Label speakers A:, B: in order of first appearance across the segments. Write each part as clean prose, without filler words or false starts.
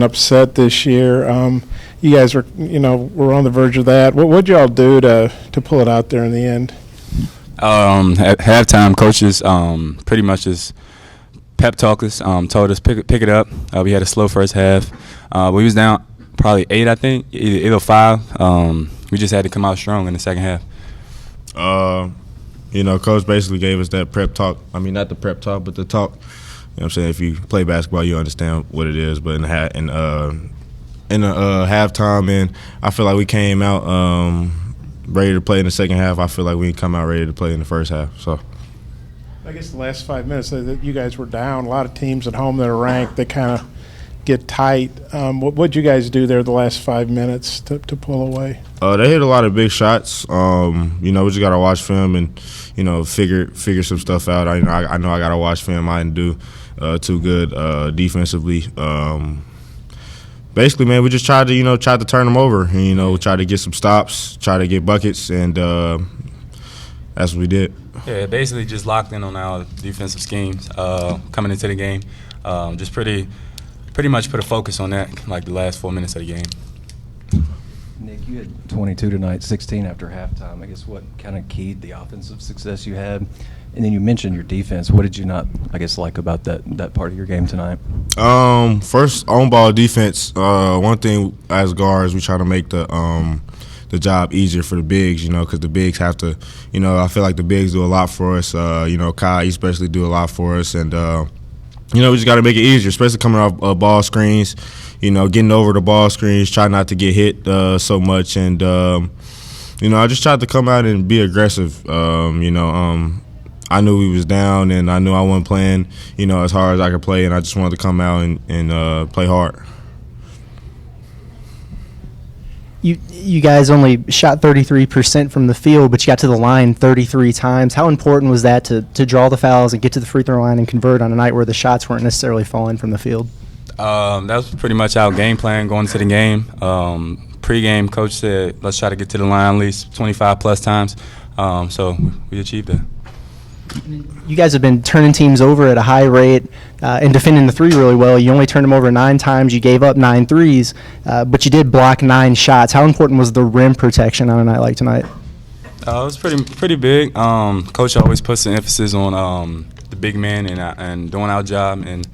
A: Upset this year. You guys were, were on the verge of that. What'd y'all do to pull it out there in the end?
B: At halftime, coaches pretty much just pep talked us, told us pick it up. We had a slow first half. We was down probably 8, I think, either 8 or 5. We just had to come out strong in the second half.
C: Coach basically gave us that prep talk. I mean, not the prep talk, but the talk. You know what I'm saying? If you play basketball, you understand what it is. But in the halftime, and I feel like we came out ready to play in the second half. I feel like we didn't come out ready to play in the first half. So,
A: I guess the last 5 minutes that you guys were down. A lot of teams at home that are ranked, they kind of get tight. What'd you guys do there the last 5 minutes to pull away?
C: They hit a lot of big shots. We just gotta watch film and figure some stuff out. I know I gotta watch film. I didn't do too good defensively. Basically, man, we just tried to turn them over. And, try to get some stops, try to get buckets, and that's what we did.
B: Yeah, basically just locked in on our defensive schemes coming into the game. Just pretty much put a focus on that, like the last 4 minutes of the game.
D: Nick, you had 22 tonight, 16 after halftime. I guess what kind of keyed the offensive success you had? And then you mentioned your defense. What did you not, like about that part of your game tonight?
C: First, on-ball defense. One thing as guards, we try to make the job easier for the bigs, because the bigs have to, I feel like the bigs do a lot for us. Kai especially do a lot for us. And, we just got to make it easier, especially coming off ball screens, getting over the ball screens, try not to get hit so much. And, I just tried to come out and be aggressive. I knew we was down, and I knew I wasn't playing, as hard as I could play, and I just wanted to come out and play hard.
E: You guys only shot 33% from the field, but you got to the line 33 times. How important was that to draw the fouls and get to the free throw line and convert on a night where the shots weren't necessarily falling from the field?
B: That was pretty much our game plan going into the game. Pre-game, coach said, let's try to get to the line at least 25-plus times. So we achieved that.
E: You guys have been turning teams over at a high rate and defending the three really well. You only turned them over 9 times. You gave up 9 threes, but you did block 9 shots. How important was the rim protection on a night like tonight?
B: It was pretty big. Coach always puts the emphasis on the big man and doing our job and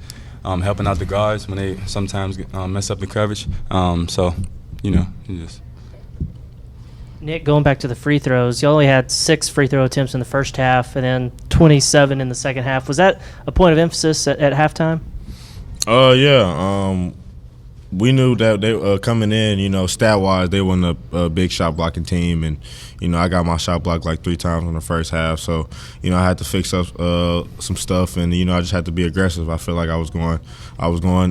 B: helping out the guards when they sometimes mess up the coverage. You just.
F: Nick, going back to the free throws, you only had 6 free throw attempts in the first half and then 27 in the second half. Was that a point of emphasis at halftime?
C: Yeah. We knew that they coming in, stat-wise, they weren't a big shot-blocking team. And, I got my shot blocked like 3 times in the first half. So, I had to fix up some stuff, and, I just had to be aggressive. I feel like I was going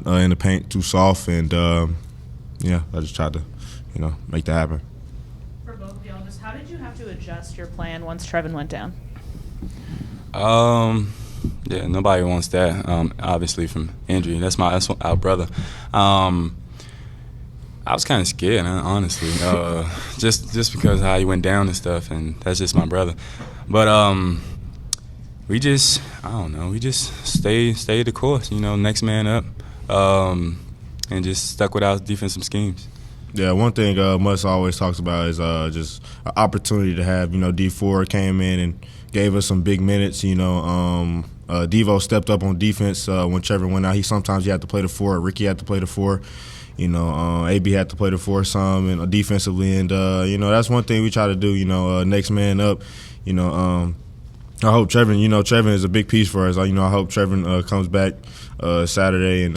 C: in the paint too soft, and, I just tried to, make that happen.
G: How did you have to adjust your plan once Trevin went down?
B: Yeah, nobody wants that. Obviously from injury. That's our brother. I was kind of scared, honestly. Just because how he went down and stuff, and that's just my brother. But we just stayed the course. Next man up, and just stuck with our defensive schemes.
C: Yeah, one thing Muss always talks about is just an opportunity to have. D4 came in and gave us some big minutes. Devo stepped up on defense when Trevor went out. Sometimes he had to play the 4. Ricky had to play the 4. AB had to play the 4 some and defensively. And, that's one thing we try to do, next man up. I hope Trevin, Trevin is a big piece for us. I hope Trevin comes back Saturday and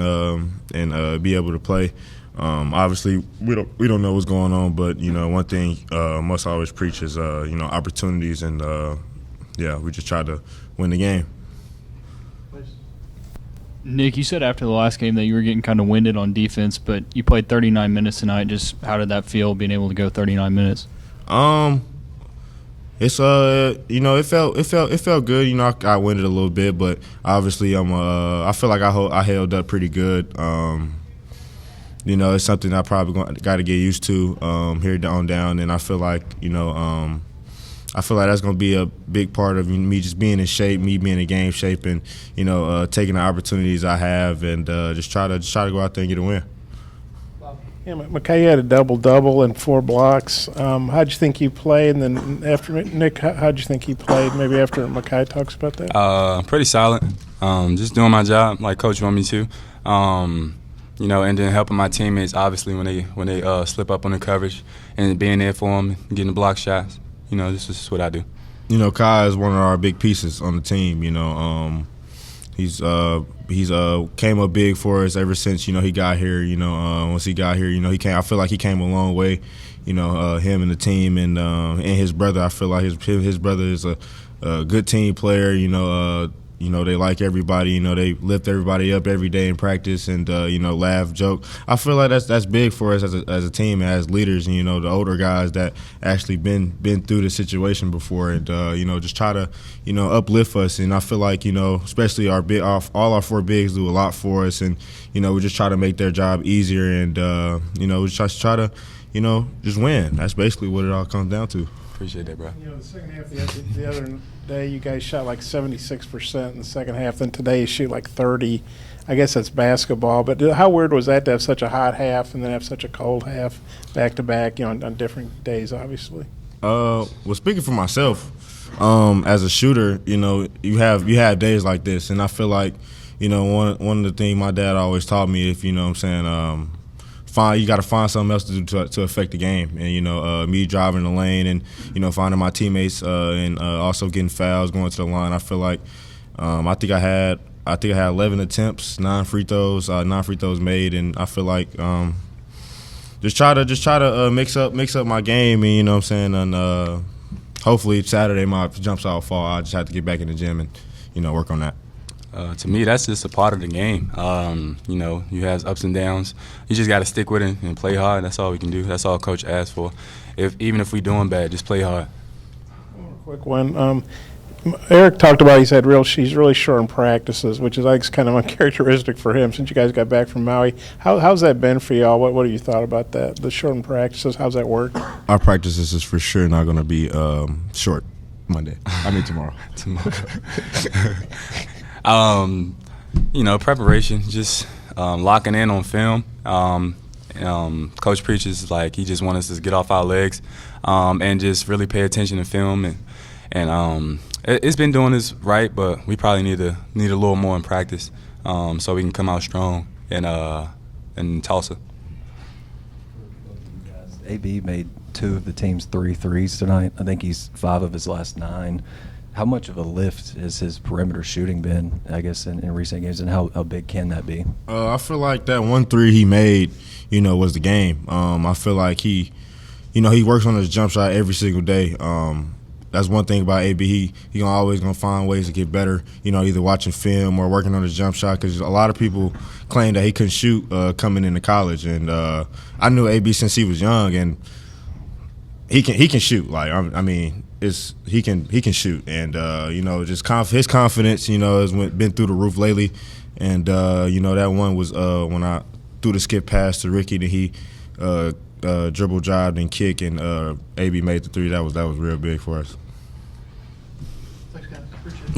C: be able to play. Obviously, we don't know what's going on, but one thing Muss always preach is opportunities, and we just try to win the game.
H: Nick, you said after the last game that you were getting kind of winded on defense, but you played 39 minutes tonight. Just how did that feel, being able to go 39 minutes?
C: It's it felt good. I got winded a little bit, but obviously I feel like I held up pretty good. It's something I probably got to get used to here on down, and I feel like that's going to be a big part of me just being in shape, me being in game shape, and taking the opportunities I have, and just try to go out there and get a win.
A: Yeah, Makhi had a double-double and 4 blocks. How'd you think you played? And then after Nick, how'd you think he played? Maybe after Makhi talks about that.
B: Pretty solid. Just doing my job like Coach want me to. And then helping my teammates obviously when they slip up on the coverage and being there for them, getting the block shots. This is what I do.
C: Kai is one of our big pieces on the team. He's came up big for us ever since he got here. Once he got here, I feel like he came a long way. Him and the team and his brother. I feel like his brother is a good team player. They like everybody. They lift everybody up every day in practice and laugh, joke. I feel like that's big for us as a team and as leaders. The older guys that actually been through the situation before and just try to uplift us. And I feel like especially all our 4 bigs do a lot for us, and we just try to make their job easier and we just try to just win. That's basically what it all comes down to.
B: Appreciate that, bro.
A: The second half, the other day, you guys shot like 76% in the second half. Then today, you shoot like 30. I guess that's basketball. But how weird was that to have such a hot half and then have such a cold half back to back? On different days, obviously.
C: Well, speaking for myself, as a shooter, you have days like this, and I feel like one of the things my dad always taught me, if you got to find something else to do to affect the game. And, me driving the lane and, finding my teammates and also getting fouls, going to the line. I feel like I think I had 11 attempts, 9 free throws made. And I feel like just try to mix up my game. And, and hopefully Saturday my jump shot will fall. I just have to get back in the gym and, work on that.
B: To me, that's just a part of the game. You have ups and downs. You just got to stick with it and play hard. That's all we can do. That's all Coach asks for. Even if we're doing bad, just play hard.
A: Quick one. Eric talked about he's really short in practices, which is I think kind of uncharacteristic for him since you guys got back from Maui. How's that been for y'all? What have you thought about that? The short in practices, how's that work?
C: Our practices is for sure not going to be short Monday. Tomorrow.
B: Preparation, just locking in on film. Coach preaches like he just wants us to get off our legs and just really pay attention to film. And it's been doing this right, but we probably need a little more in practice so we can come out strong in Tulsa.
D: AB made 2 of the team's 3 threes tonight. I think he's 5 of his last 9. How much of a lift has his perimeter shooting been, I guess, in recent games, and how big can that be? I
C: feel like that 1 3 he made, was the game. I feel like he works on his jump shot every single day. That's one thing about AB. He always gonna find ways to get better. Either watching film or working on his jump shot. Because a lot of people claim that he couldn't shoot coming into college, and I knew AB since he was young, and he can shoot. Like he can shoot, and just his confidence, has been through the roof lately, and that one was when I threw the skip pass to Ricky, that he dribble, jived, and kick, and AB made the 3. That was real big for us.
A: Thanks, guys.
C: Appreciate it.